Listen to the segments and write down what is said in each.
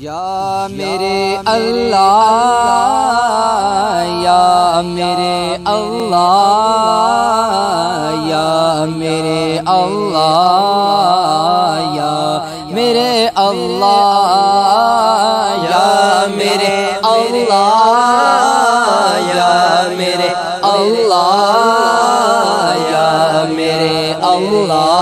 یا میرے اللہ، یا میرے اللہ، یا میرے اللہ، یا میرے اللہ، یا میرے اللہ، یا میرے اللہ، یا میرے اللہ،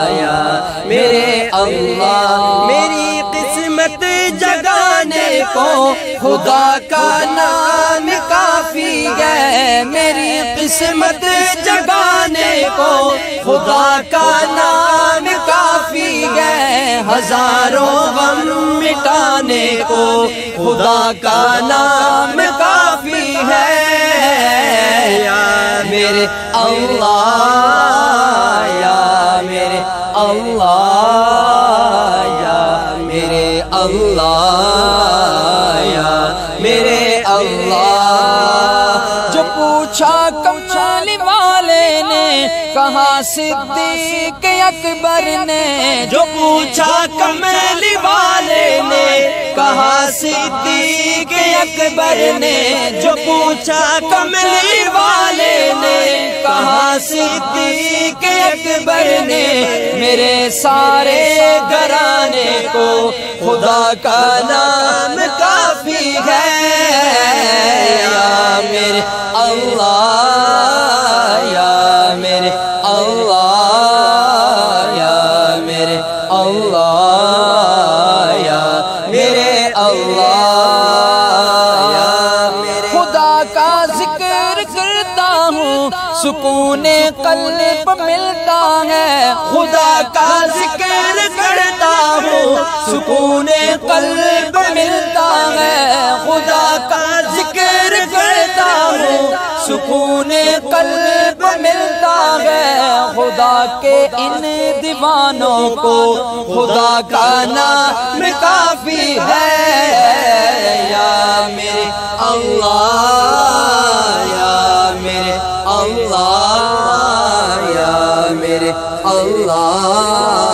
یا میرے اللہ۔ میری قسمت جگانے کو خدا کا نام کافی ہے، میری قسمت جگانے کو خدا کا نام کافی ہے، ہزاروں غم مٹانے کو خدا کا نام کافی ہے۔ یا میرے اللہ، یا میرے اللہ، یا میرے اللہ، یا میرے اللہ۔ جو پوچھا کمالی والے نے کہا صدیق اکبر نے، جو پوچھا کمالی والے نے کہا صدیق اکبر نے، جو پوچھا کمالی والے نے کہا صدیق اکبر نے۔ میرے سارے گھرانے کو خدا کا نام کافی ہے۔ یا میرے اللہ، یا میرے اللہ، یا میرے اللہ، یا میرے اللہ۔ خدا کا ذکر کرتا ہوں سکون قلب ملتا ہے، خدا کا ذکر کرتا ہوں سکون قلب ملتا ہے، خدا کا ذکر کرتا ہوں سکون قلب ملتا ہے۔ خدا کے ان دیوانوں کو خدا کا نام کافی ہے۔ یا میرے اللہ، یا میرے اللہ، یا میرے اللہ۔